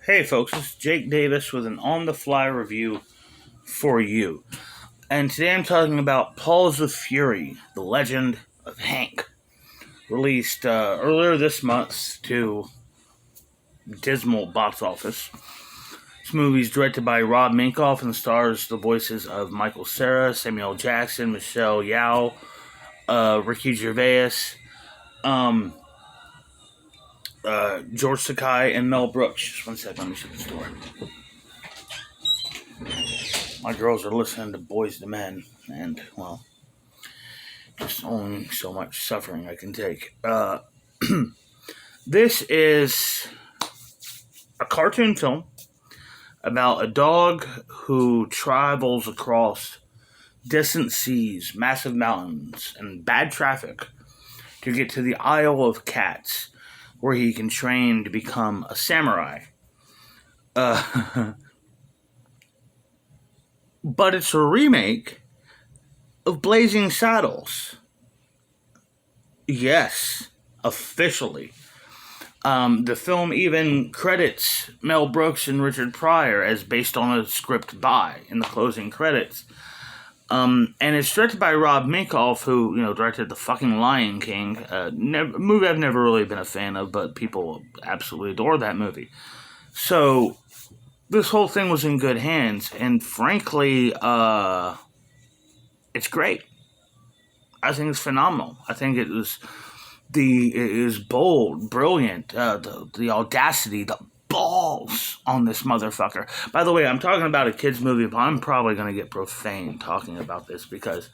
Hey folks, it's Jake Davis with an on-the-fly review for you. And today I'm talking about Paws of Fury, The Legend of Hank. Released earlier this month to dismal box office. This movie is directed by Rob Minkoff and stars the voices of Michael Cera, Samuel Jackson, Michelle Yeoh, Ricky Gervais, George Takei, and Mel Brooks. Just one second, let me shut this door. My girls are listening to Boys to Men, and, well, just only so much suffering I can take. This is a cartoon film about a dog who travels across distant seas, massive mountains, and bad traffic to get to the Isle of Cats, where he can train to become a samurai. But it's a remake of Blazing Saddles. Yes, officially. The film even credits Mel Brooks and Richard Pryor as based on a script by in the closing credits. And it's directed by Rob Minkoff, who, directed The fucking Lion King. Movie I've never really been a fan of, but people absolutely adore that movie. So this whole thing was in good hands, and frankly, it's great. I think it's phenomenal. I think it is bold, brilliant, the audacity, the balls on this motherfucker. By the way, I'm talking about a kid's movie, but I'm probably going to get profane talking about this because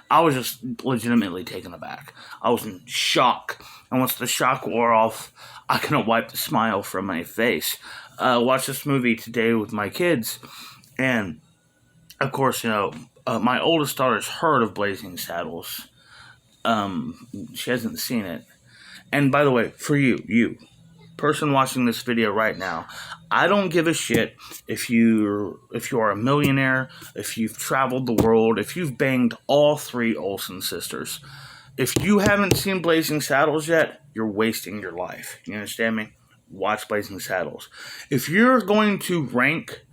I was just legitimately taken aback. I was in shock, and once the shock wore off, I couldn't wipe the smile from my face. Watched this movie today with my kids, and of course, my oldest daughter's heard of Blazing Saddles. She hasn't seen it. And by the way, for you, person watching this video right now, I don't give a shit if you are a millionaire, if you've traveled the world, if you've banged all three Olsen sisters. If you haven't seen Blazing Saddles yet, you're wasting your life. You understand me? Watch Blazing Saddles. If you're going to rank,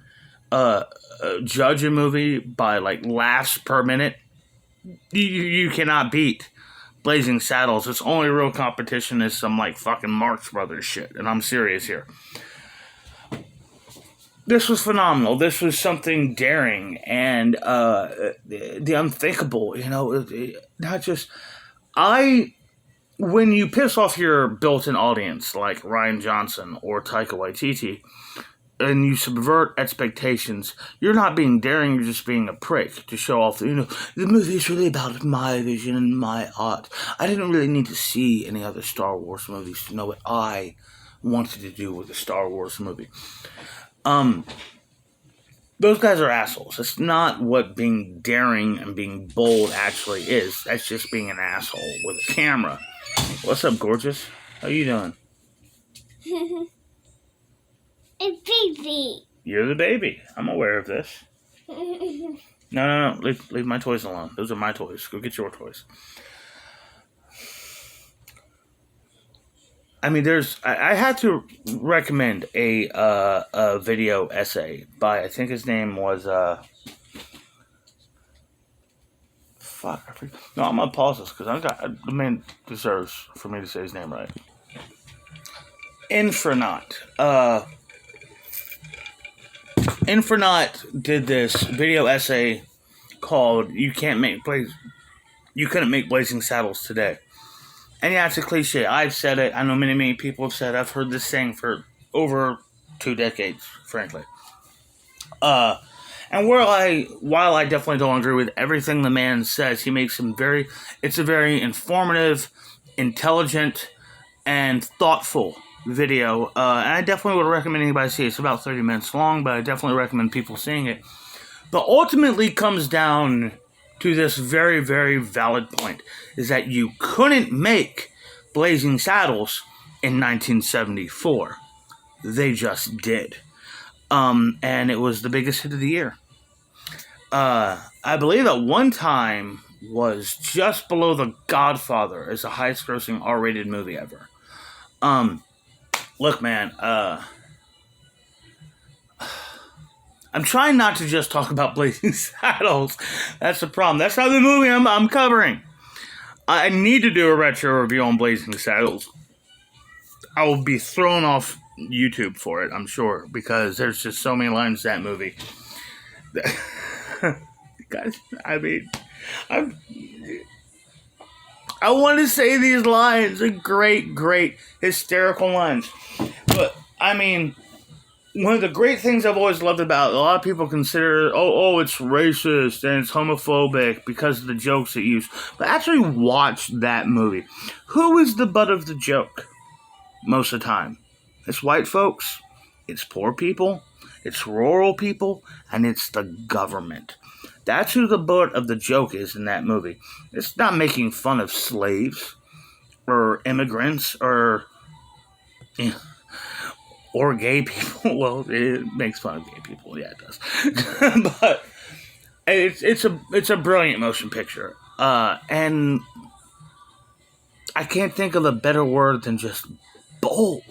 judge a movie by laughs per minute, you cannot beat Blazing Saddles. Its only real competition is some fucking Marx Brothers shit, and I'm serious here. This was phenomenal. This was something daring and the unthinkable. Not just when you piss off your built-in audience like Rian Johnson or Taika Waititi, and you subvert expectations, you're not being daring, you're just being a prick to show off, the movie is really about my vision and my art. I didn't really need to see any other Star Wars movies to know what I wanted to do with a Star Wars movie. Those guys are assholes. That's not what being daring and being bold actually is. That's just being an asshole with a camera. What's up, gorgeous? How you doing? It's baby. You're the baby. I'm aware of this. No. Leave my toys alone. Those are my toys. Go get your toys. I mean, I had to recommend a video essay by, I think his name was, fuck, I forget. No, I'm gonna pause this, because the man deserves for me to say his name right. Infonaut did this video essay called You Couldn't Make Blazing Saddles Today. And yeah, it's a cliche. I've said it. I know many people have said it. I've heard this saying for over 2 decades, frankly. And while I definitely don't agree with everything the man says, he makes it's a very informative, intelligent, and thoughtful video. And I definitely would recommend anybody see it. It's about 30 minutes long, but I definitely recommend people seeing it. But ultimately comes down to this very, very valid point, is that you couldn't make Blazing Saddles in 1974. They just did. And it was the biggest hit of the year. I believe at one time was just below The Godfather as the highest grossing R-rated movie ever. Look, man, I'm trying not to just talk about Blazing Saddles. That's the problem. That's not the movie I'm covering. I need to do a retro review on Blazing Saddles. I will be thrown off YouTube for it, I'm sure, because there's just so many lines in that movie. Guys, I mean, I want to say these lines. They're great, hysterical lines. But, I mean, one of the great things I've always loved about it, a lot of people consider, it's racist and it's homophobic because of the jokes it used. But actually watch that movie. Who is the butt of the joke most of the time? It's white folks, it's poor people, it's rural people, and it's the government. That's who the butt of the joke is in that movie. It's not making fun of slaves or immigrants or gay people. Well, it makes fun of gay people. Yeah, it does. But it's a brilliant motion picture. And I can't think of a better word than just bold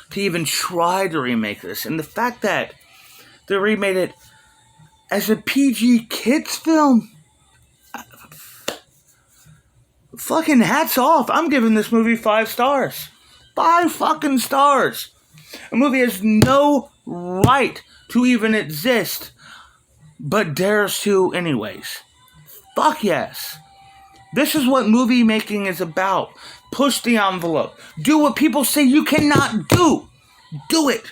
to even try to remake this. And the fact that they remade it as a PG kids film, fucking hats off. I'm giving this movie 5 stars. 5 fucking stars. A movie has no right to even exist, but dares to anyways. Fuck yes. This is what movie making is about. Push the envelope. Do what people say you cannot do. Do it.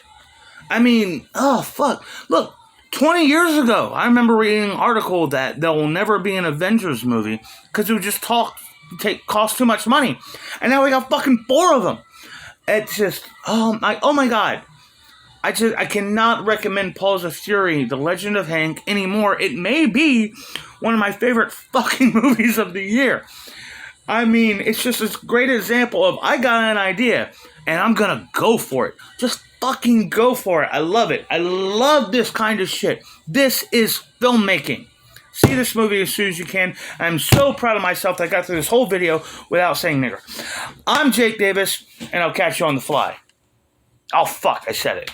I mean, oh fuck. Look, 20 years ago, I remember reading an article that there will never be an Avengers movie because it would just cost too much money. And now we got fucking 4 of them. It's just, oh my god. I cannot recommend Paws of Fury, The Legend of Hank anymore. It may be one of my favorite fucking movies of the year. I mean, it's just this great example of I got an idea and I'm gonna go for it. Just fucking go for it. I love it. I love this kind of shit. This is filmmaking. See this movie as soon as you can. I'm so proud of myself that I got through this whole video without saying nigger. I'm Jake Davis, and I'll catch you on the fly. Oh, fuck, I said it.